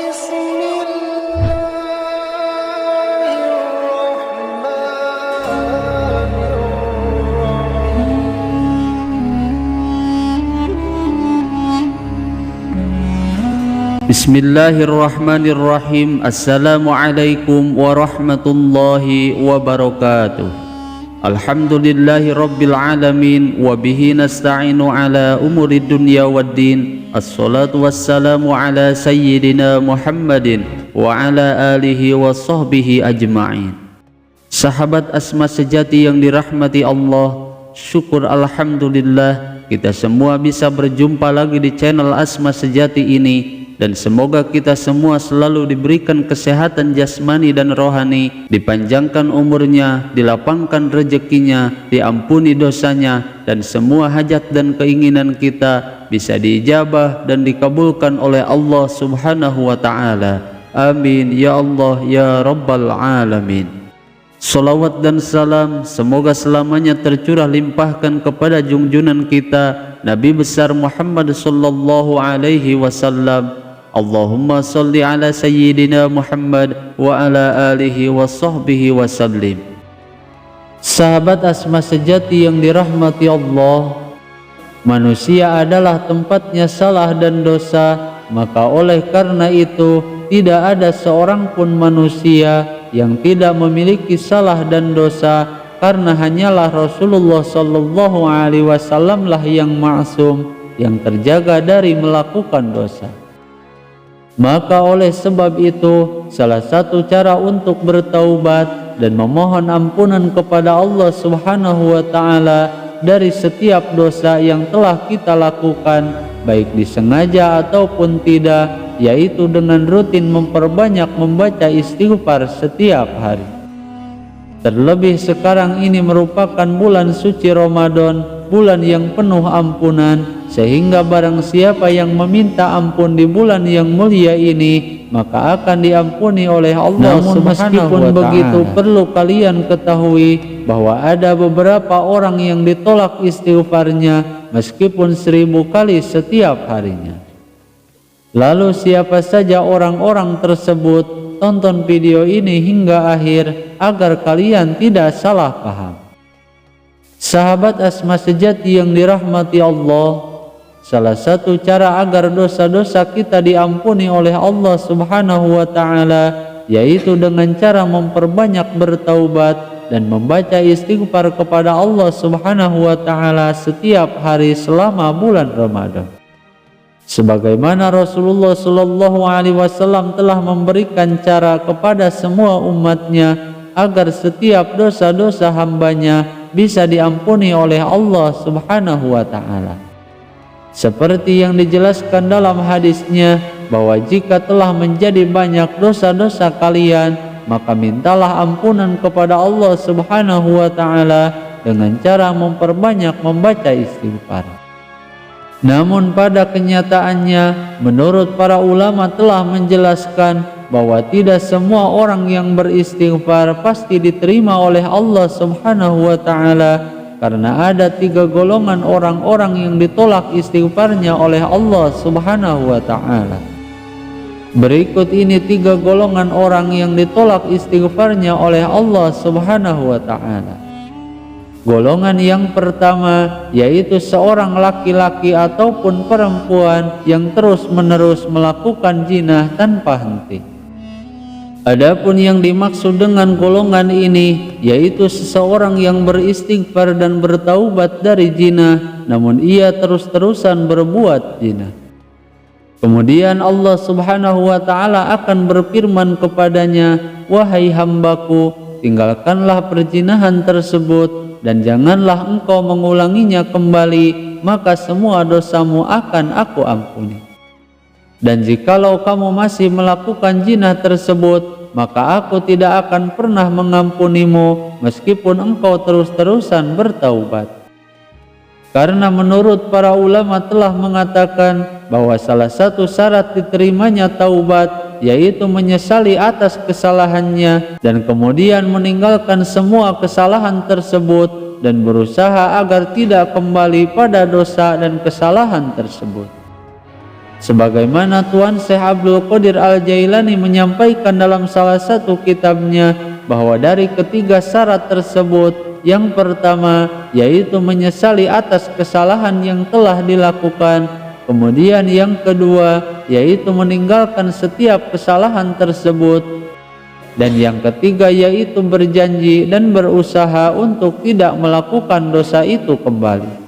بسم الله الرحمن الرحيم Bismillahirrahmanirrahim. Assalamualaikum warahmatullahi wabarakatuh. Alhamdulillahi rabbil alamin. Wabihi nasta'inu ala umuri dunya waddin. Assalatu wassalamu ala sayyidina Muhammadin wa ala alihi wa sahbihi ajma'in. Sahabat Asma sejati yang dirahmati Allah, syukur alhamdulillah kita semua bisa berjumpa lagi di channel Asma Sejati ini. Dan semoga kita semua selalu diberikan kesehatan jasmani dan rohani, dipanjangkan umurnya, dilapangkan rezekinya, diampuni dosanya, dan semua hajat dan keinginan kita bisa diijabah dan dikabulkan oleh Allah Subhanahu wa Ta'ala. Amin ya Allah ya Rabbal Alamin. Salawat dan salam semoga selamanya tercurah limpahkan kepada junjunan kita Nabi besar Muhammad sallallahu alaihi wasallam. Allahumma salli ala sayyidina Muhammad wa ala alihi wa sahbihi wa sallim. Sahabat Asma sejati yang dirahmati Allah, manusia adalah tempatnya salah dan dosa, maka oleh karena itu tidak ada seorang pun manusia yang tidak memiliki salah dan dosa, karena hanyalah Rasulullah sallallahu alaihi wasallam lah yang ma'sum, yang terjaga dari melakukan dosa. Maka oleh sebab itu, salah satu cara untuk bertaubat dan memohon ampunan kepada Allah Subhanahu wa Ta'ala dari setiap dosa yang telah kita lakukan, baik disengaja ataupun tidak, yaitu dengan rutin memperbanyak membaca istighfar setiap hari. Terlebih sekarang ini merupakan bulan suci Ramadan, bulan yang penuh ampunan, sehingga barang siapa yang meminta ampun di bulan yang mulia ini, maka akan diampuni oleh Allah Subhanahu wa Ta'ala. Meskipun begitu, perlu kalian ketahui bahwa ada beberapa orang yang ditolak istighfarnya meskipun 1000 kali setiap harinya. Lalu siapa saja orang-orang tersebut? Tonton video ini hingga akhir agar kalian tidak salah paham. Sahabat Asma sejati yang dirahmati Allah, salah satu cara agar dosa-dosa kita diampuni oleh Allah Subhanahu wa Ta'ala yaitu dengan cara memperbanyak bertaubat dan membaca istighfar kepada Allah Subhanahu wa Ta'ala setiap hari selama bulan Ramadan. Sebagaimana Rasulullah sallallahu alaihi wasallam telah memberikan cara kepada semua umatnya agar setiap dosa-dosa hambanya bisa diampuni oleh Allah Subhanahu wa Ta'ala. Seperti yang dijelaskan dalam hadisnya, bahwa jika telah menjadi banyak dosa-dosa kalian, maka mintalah ampunan kepada Allah Subhanahu wa Ta'ala dengan cara memperbanyak membaca istighfar. Namun pada kenyataannya, menurut para ulama telah menjelaskan bahwa tidak semua orang yang beristighfar pasti diterima oleh Allah Subhanahu wa Ta'ala, karena ada 3 golongan orang-orang yang ditolak istighfarnya oleh Allah Subhanahu wa Ta'ala. Berikut ini 3 golongan orang yang ditolak istighfarnya oleh Allah Subhanahu wa Ta'ala. Golongan yang pertama yaitu seorang laki-laki ataupun perempuan yang terus-menerus melakukan zina tanpa henti. Adapun yang dimaksud dengan golongan ini yaitu seseorang yang beristighfar dan bertaubat dari zina, namun ia terus-terusan berbuat zina. Kemudian Allah Subhanahu wa Ta'ala akan berfirman kepadanya, "Wahai hambaku, tinggalkanlah perzinahan tersebut dan janganlah engkau mengulanginya kembali, maka semua dosamu akan aku ampuni. Dan jikalau kamu masih melakukan zina tersebut, maka aku tidak akan pernah mengampunimu meskipun engkau terus-terusan bertaubat." Karena menurut para ulama telah mengatakan bahwa salah satu syarat diterimanya taubat yaitu menyesali atas kesalahannya dan kemudian meninggalkan semua kesalahan tersebut dan berusaha agar tidak kembali pada dosa dan kesalahan tersebut. Sebagaimana Tuan Syekh Abdul Qadir Al-Jailani menyampaikan dalam salah satu kitabnya bahwa dari ketiga syarat tersebut, yang pertama yaitu menyesali atas kesalahan yang telah dilakukan, kemudian yang kedua yaitu meninggalkan setiap kesalahan tersebut, dan yang ketiga yaitu berjanji dan berusaha untuk tidak melakukan dosa itu kembali.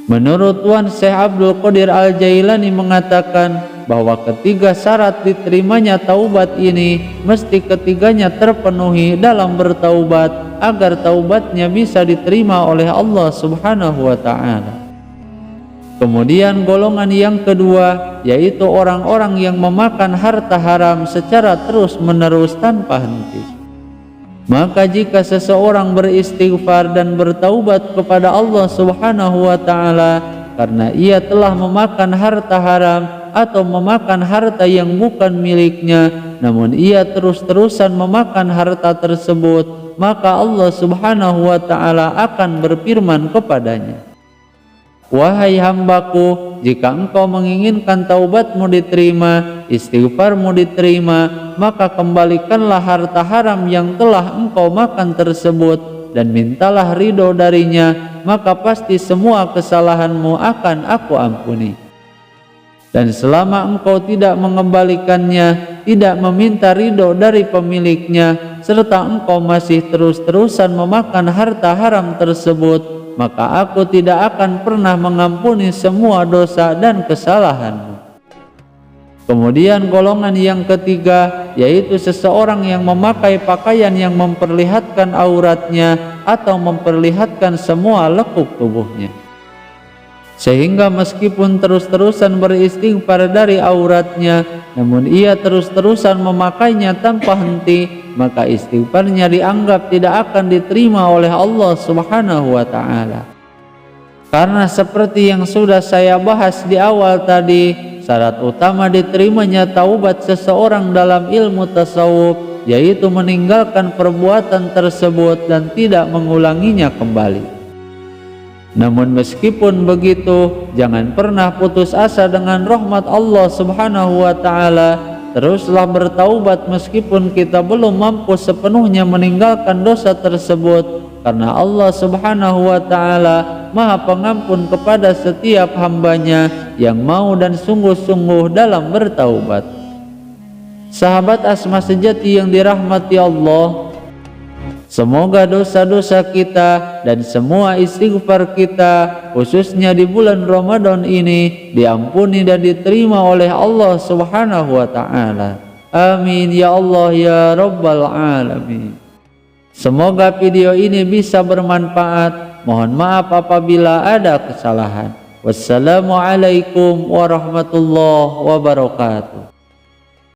Menurut Tuan Syekh Abdul Qadir Al-Jailani mengatakan bahwa ketiga syarat diterimanya taubat ini mesti ketiganya terpenuhi dalam bertaubat agar taubatnya bisa diterima oleh Allah Subhanahu wa ta'ala. Kemudian golongan yang kedua yaitu orang-orang yang memakan harta haram secara terus-menerus tanpa henti. Maka jika seseorang beristighfar dan bertaubat kepada Allah Subhanahu wa ta'ala karena ia telah memakan harta haram atau memakan harta yang bukan miliknya, namun ia terus-terusan memakan harta tersebut, maka Allah Subhanahu wa ta'ala akan berfirman kepadanya, "Wahai hambaku, jika engkau menginginkan taubatmu diterima, istighfarmu diterima, maka kembalikanlah harta haram yang telah engkau makan tersebut dan mintalah ridho darinya, maka pasti semua kesalahanmu akan aku ampuni. Dan selama engkau tidak mengembalikannya, tidak meminta ridho dari pemiliknya, serta engkau masih terus-terusan memakan harta haram tersebut, maka aku tidak akan pernah mengampuni semua dosa dan kesalahanmu." Kemudian golongan yang ketiga yaitu seseorang yang memakai pakaian yang memperlihatkan auratnya atau memperlihatkan semua lekuk tubuhnya, sehingga meskipun terus-terusan beristighfar dari auratnya, namun ia terus-terusan memakainya tanpa henti, maka istighfarnya dianggap tidak akan diterima oleh Allah Subhanahu wa ta'ala. Karena seperti yang sudah saya bahas di awal tadi, syarat utama diterimanya taubat seseorang dalam ilmu tasawuf yaitu meninggalkan perbuatan tersebut dan tidak mengulanginya kembali. Namun meskipun begitu, jangan pernah putus asa dengan rahmat Allah Subhanahu wa ta'ala. Teruslah bertaubat meskipun kita belum mampu sepenuhnya meninggalkan dosa tersebut, karena Allah Subhanahu wa ta'ala Maha Pengampun kepada setiap hambanya yang mau dan sungguh-sungguh dalam bertaubat. Sahabat Asma sejati yang dirahmati Allah, semoga dosa-dosa kita dan semua istighfar kita khususnya di bulan Ramadan ini diampuni dan diterima oleh Allah Subhanahu wa ta'ala. Amin ya Allah ya Rabbal Alamin. Semoga video ini bisa bermanfaat. Mohon maaf apabila ada kesalahan. Wassalamualaikum warahmatullahi wabarakatuh.